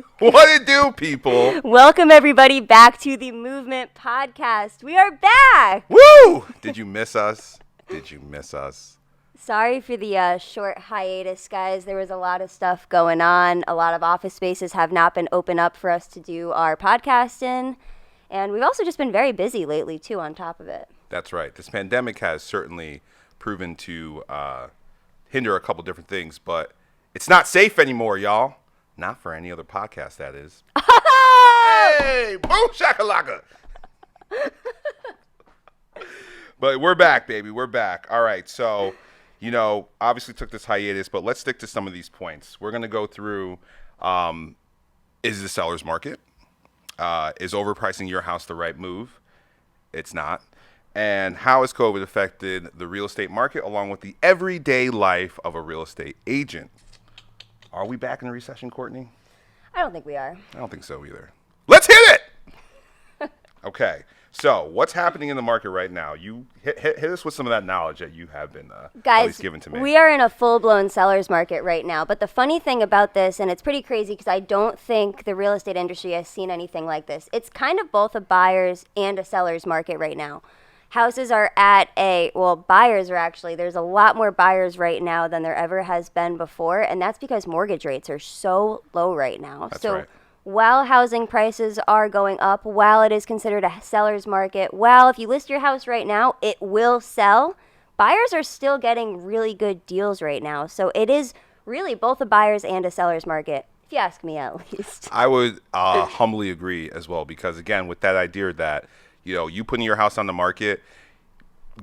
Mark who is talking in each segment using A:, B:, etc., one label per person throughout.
A: back.
B: What it do, people?
A: Welcome, everybody, back to the Movement Podcast. We are back.
B: Woo! Did you miss us? Did you miss us?
A: Sorry for the short hiatus, guys. There was a lot of stuff going on. A lot of office spaces have not been open up for us to do our podcast in. And we've also just been very busy lately, too, on top of it.
B: That's right. This pandemic has certainly proven to hinder a couple different things, but it's not safe anymore, y'all. Not for any other podcast, that is. Hey! Boom shakalaka! But we're back, baby. We're back. All right, so, obviously took this hiatus, but let's stick to some of these points. We're going to go through, is the seller's market? Is overpricing your house the right move? It's not. And how has COVID affected the real estate market along with the everyday life of a real estate agent? Are we back in a recession, Courtney?
A: I don't think we are.
B: I don't think so either. Let's hit it! Okay, so what's happening in the market right now? You hit us with some of that knowledge that you have been at least given to me.
A: We are in a full-blown seller's market right now. But the funny thing about this, and it's pretty crazy because I don't think the real estate industry has seen anything like this, it's kind of both a buyer's and a seller's market right now. Houses are buyers are actually, there's a lot more buyers right now than there ever has been before, and that's because mortgage rates are so low right now.
B: That's right.
A: While housing prices are going up, while it is considered a seller's market, while if you list your house right now, it will sell, buyers are still getting really good deals right now. So it is really both a buyer's and a seller's market, if you ask me at least.
B: I would humbly agree as well because, again, with that idea that, you putting your house on the market,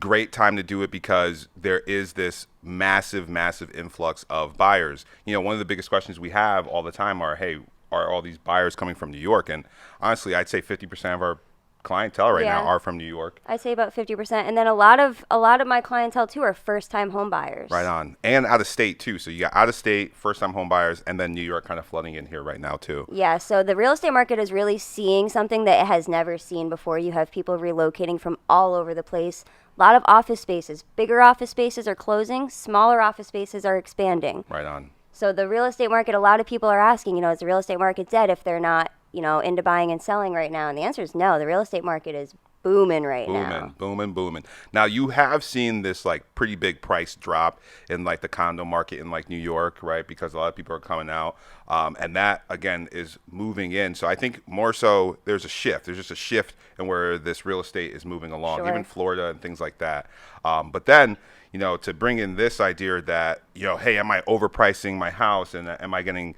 B: great time to do it because there is this massive, massive influx of buyers. One of the biggest questions we have all the time are, hey, are all these buyers coming from New York? And honestly, I'd say 50% of our clientele right now are from New York.
A: I'd say about 50%. And then a lot of my clientele, too, are first-time home buyers.
B: Right on. And out of state, too. So you got out of state, first-time home buyers, and then New York kind of flooding in here right now, too.
A: Yeah, so the real estate market is really seeing something that it has never seen before. You have people relocating from all over the place. A lot of office spaces. Bigger office spaces are closing. Smaller office spaces are expanding.
B: Right on.
A: So the real estate market, a lot of people are asking, is the real estate market dead if they're not, into buying and selling right now? And the answer is no. The real estate market is booming right now. Booming.
B: Now, you have seen this, pretty big price drop in, the condo market in, New York, right? Because a lot of people are coming out. And that, again, is moving in. So I think more so there's a shift. There's just a shift in where this real estate is moving along,
A: Sure.
B: even Florida and things like that. But then, to bring in this idea that, hey, am I overpricing my house? And am I getting,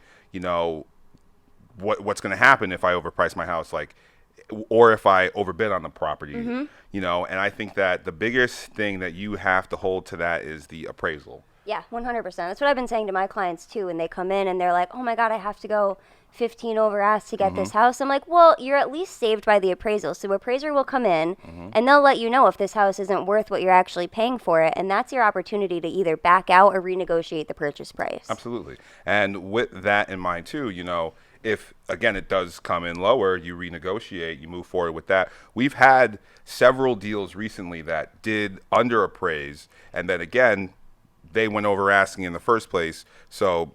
B: what's going to happen if I overprice my house? Or if I overbid on the property, and I think that the biggest thing that you have to hold to that is the appraisal.
A: Yeah, 100%. That's what I've been saying to my clients, too. When they come in and they're like, oh, my God, I have to go 15 over ask to get this house. I'm like, well, you're at least saved by the appraisal. So appraiser will come in and they'll let you know if this house isn't worth what you're actually paying for it. And that's your opportunity to either back out or renegotiate the purchase price.
B: Absolutely. And with that in mind, too, if, again, it does come in lower, you renegotiate, you move forward with that. We've had several deals recently that did under appraise, and then, again, they went over asking in the first place. So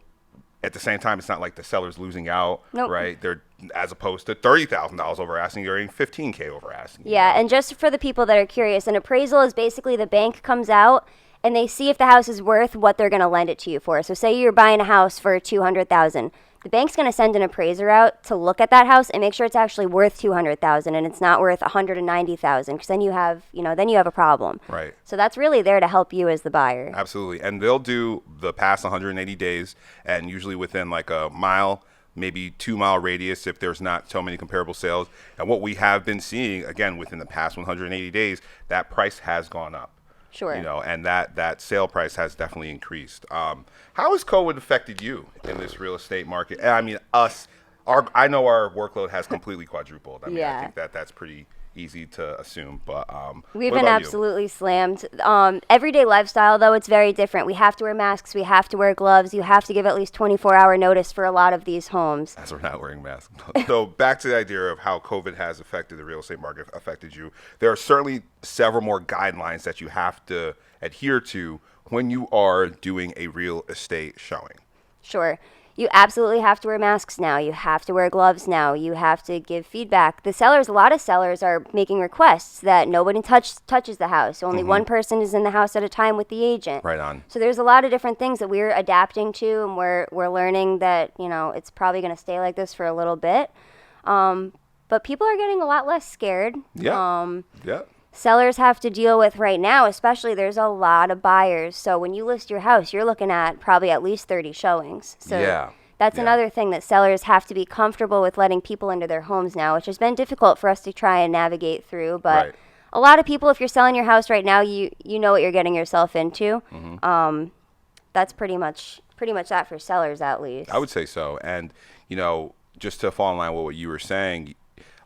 B: at the same time, it's not like the seller's losing out, right? They're, as opposed to $30,000 over asking, you're getting $15K over asking.
A: Yeah, and just for the people that are curious, an appraisal is basically the bank comes out and they see if the house is worth what they're going to lend it to you for. So say you're buying a house for $200,000. The bank's going to send an appraiser out to look at that house and make sure it's actually worth $200,000 and it's not worth $190,000 because then you have a problem.
B: Right.
A: So that's really there to help you as the buyer.
B: Absolutely. And they'll do the past 180 days and usually within a mile, maybe 2 mile radius if there's not so many comparable sales. And what we have been seeing, again, within the past 180 days, that price has gone up.
A: Sure.
B: And that sale price has definitely increased. How has COVID affected you in this real estate market? I mean, I know our workload has completely quadrupled. I mean, I think that's pretty easy to assume, but
A: we've been absolutely slammed. Everyday lifestyle, though, it's very different. We have to wear masks. We have to wear gloves. You have to give at least 24-hour notice for a lot of these homes.
B: As we're not wearing masks. So back to the idea of how COVID has affected the real estate market, affected you. There are certainly several more guidelines that you have to adhere to when you are doing a real estate showing.
A: Sure. You absolutely have to wear masks now. You have to wear gloves now. You have to give feedback. The sellers, a lot of sellers are making requests that nobody touches the house. Only one person is in the house at a time with the agent.
B: Right on.
A: So there's a lot of different things that we're adapting to, and we're learning that, you know, it's probably going to stay like this for a little bit. But people are getting a lot less scared.
B: Yeah.
A: Sellers have to deal with right now, especially there's a lot of buyers. So when you list your house, you're looking at probably at least 30 showings. So that's another thing that sellers have to be comfortable with letting people into their homes now, which has been difficult for us to try and navigate through. But a lot of people, if you're selling your house right now, you know what you're getting yourself into. That's pretty much that for sellers, at least.
B: I would say so. And, you know, just to fall in line with what you were saying,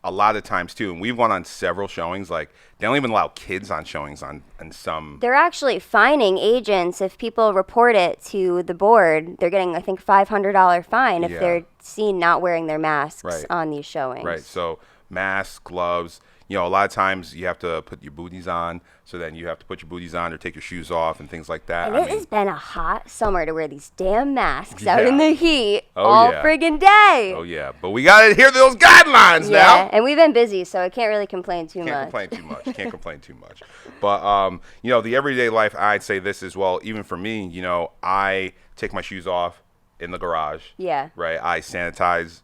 B: a lot of times too, and we've gone on several showings, like they don't even allow kids on showings on some.
A: They're actually fining agents if people report it to the board. They're getting, I think, $500 fine if they're seen not wearing their masks on these showings.
B: Right. So masks, gloves. You know, a lot of times you have to put your booties on, so then you have to put your booties on or take your shoes off and things like that.
A: And it has been a hot summer to wear these damn masks out in the heat all friggin' day.
B: Oh, yeah. But we got to adhere to those guidelines now.
A: Yeah, and we've been busy, so I can't really complain too much.
B: Can't complain too much. But, you know, the everyday life, I'd say this as well. Even for me, you know, I take my shoes off in the garage.
A: Yeah.
B: Right? I sanitize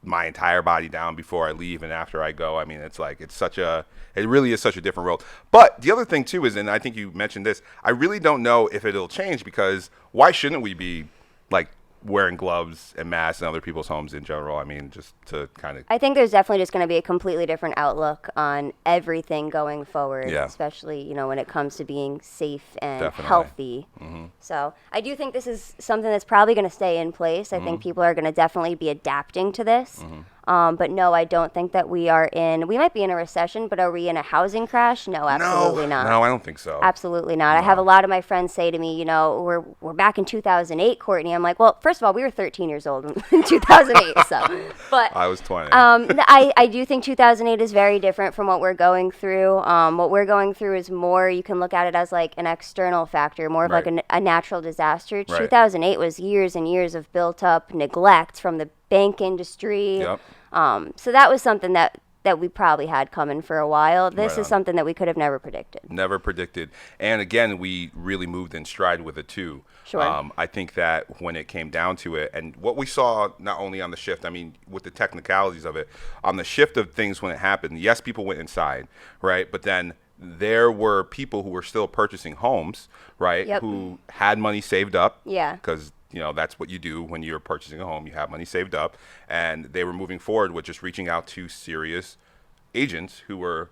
B: my entire body down before I leave and after I go. I mean, it's like, it really is such a different world. But the other thing too is, and I think you mentioned this, I really don't know if it'll change, because why shouldn't we be like wearing gloves and masks in other people's homes in general? I mean, just to kind of...
A: I think there's definitely just going to be a completely different outlook on everything going forward, especially, you know, when it comes to being safe and healthy. So I do think this is something that's probably going to stay in place. I think people are going to definitely be adapting to this. But no, I don't think that we might be in a recession, but are we in a housing crash? No, absolutely not.
B: No, I don't think so.
A: Absolutely not. No. I have a lot of my friends say to me, you know, we're back in 2008, Courtney. I'm like, well, first of all, we were 13 years old in 2008, so. But
B: I was 20.
A: I do think 2008 is very different from what we're going through. What we're going through is more, you can look at it as like an external factor, more of like a natural disaster. 2008 was years and years of built up neglect from the bank industry. So that was something that we probably had coming for a while. This is something that we could have never predicted. And
B: again, we really moved in stride with it too.
A: Sure.
B: I think that when it came down to it, and what we saw not only on the shift, I mean, with the technicalities of it, on the shift of things when it happened, yes, people went inside, right? But then there were people who were still purchasing homes, right? Who had money saved up. Because you know, that's what you do when you're purchasing a home. You have money saved up, and they were moving forward with just reaching out to serious agents who were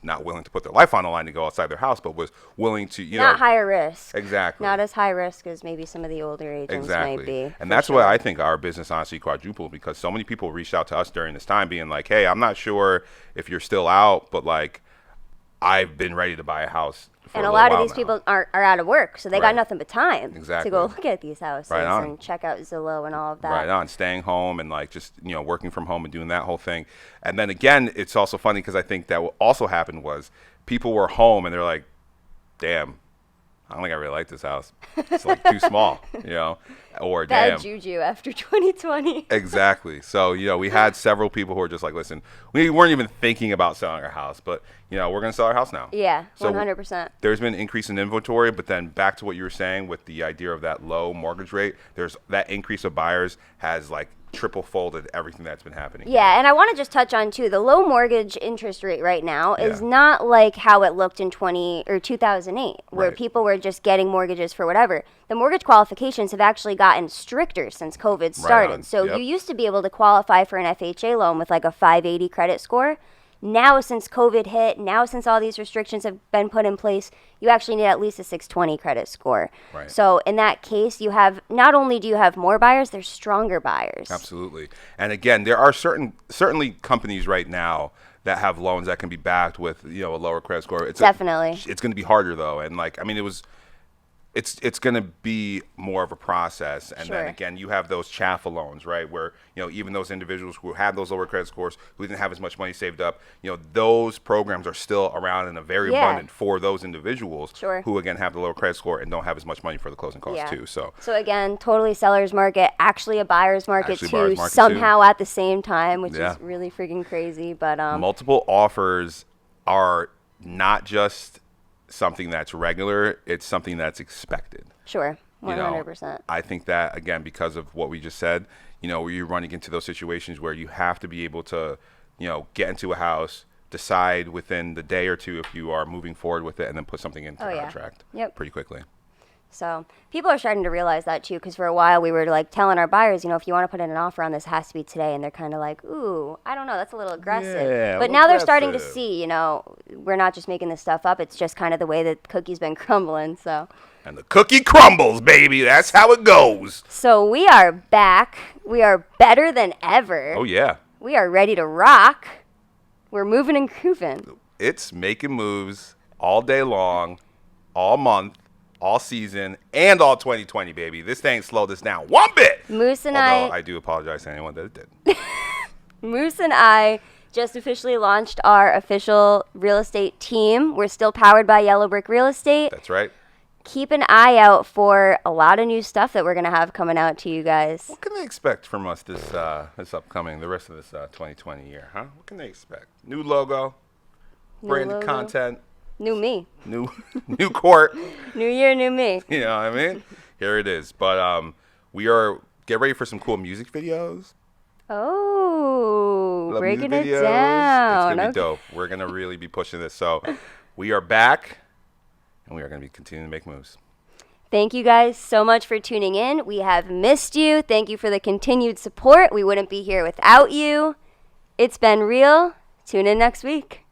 B: not willing to put their life on the line to go outside their house, but was willing to, you know.
A: Not higher risk.
B: Exactly.
A: Not as high risk as maybe some of the older agents might be.
B: And that's why I think our business honestly quadrupled, because so many people reached out to us during this time being like, hey, I'm not sure if you're still out, but like, I've been ready to buy a house.
A: And a lot of these people are out of work, so they got nothing but time
B: to
A: go look at these houses and check out Zillow and all of that.
B: Right on, staying home and like just, you know, working from home and doing that whole thing. And then again, it's also funny because I think that what also happened was people were home and they're like, damn, I don't think I really like this house. It's like too small, you know, or
A: bad
B: damn.
A: juju after 2020.
B: Exactly. So, you know, we had several people who were just like, listen, we weren't even thinking about selling our house, but, you know, we're going to sell our house now.
A: Yeah,
B: so
A: 100%.
B: There's been an increase in inventory, but then back to what you were saying with the idea of that low mortgage rate, there's that increase of buyers has like triple folded everything that's been happening.
A: Yeah, and I want to just touch on too, the low mortgage interest rate right now is not like how it looked in 2008, where people were just getting mortgages for whatever. The mortgage qualifications have actually gotten stricter since COVID started. So you used to be able to qualify for an FHA loan with like a 580 credit score. Now, since COVID hit, since all these restrictions have been put in place, you actually need at least a 620 credit score.
B: Right.
A: So in that case, you have, not only do you have more buyers, there's stronger buyers.
B: Absolutely. And again, there are certainly companies right now that have loans that can be backed with, you know, a lower credit score.
A: Definitely.
B: It's going to be harder though. And like, I mean, it was it's going to be more of a process. And then
A: Sure.
B: again, you have those chaff loans, right? Where, even those individuals who have those lower credit scores, who didn't have as much money saved up, those programs are still around and are very
A: Yeah.
B: abundant for those individuals
A: Sure.
B: who, again, have the lower credit score and don't have as much money for the closing costs
A: Yeah.
B: too. So
A: again, totally seller's market, actually a buyer's market
B: Actually
A: too,
B: buyer's market,
A: somehow at the same time, which
B: Yeah.
A: is really freaking crazy. But
B: multiple offers are not just something that's regular, it's something that's expected.
A: sure,
B: You know,
A: 100%.
B: I think that, again, because of what we just said, where you're running into those situations where you have to be able to, get into a house, decide within the day or two if you are moving forward with it, and then put something into
A: Oh, yeah.
B: contract
A: Yep.
B: pretty quickly.
A: So people are starting to realize that too, because for a while we were like telling our buyers, if you want to put in an offer on this, it has to be today, and they're kind of like, ooh, I don't know, that's a little aggressive.
B: Yeah, a
A: but
B: little
A: now they're starting to
B: aggressive.
A: see, we're not just making this stuff up. It's just kind of the way that the cookie's been crumbling. So
B: And the cookie crumbles, baby. That's how it goes.
A: we are back. We are better than ever.
B: Oh, yeah.
A: We are ready to rock. We're moving and grooving.
B: It's making moves all day long, all month, all season, and all 2020, baby. This thing slowed us down one bit.
A: Moose and
B: Although I do apologize to anyone that it did.
A: Moose and I just officially launched our official real estate team. We're still powered by Yellow Brick Real Estate.
B: That's right.
A: Keep an eye out for a lot of new stuff that we're going to have coming out to you guys.
B: What can they expect from us this upcoming, the rest of this 2020 year, huh? What can they expect? New logo, branded
A: logo.
B: content,
A: New me.
B: new court.
A: New year, new me.
B: You know what I mean? Here it is. But get ready for some cool music videos.
A: Oh,
B: Love
A: breaking
B: music
A: it
B: videos.
A: down.
B: It's going to be dope. We're going to really be pushing this. So we are back, and we are going to be continuing to make moves.
A: Thank you guys so much for tuning in. We have missed you. Thank you for the continued support. We wouldn't be here without you. It's been real. Tune in next week.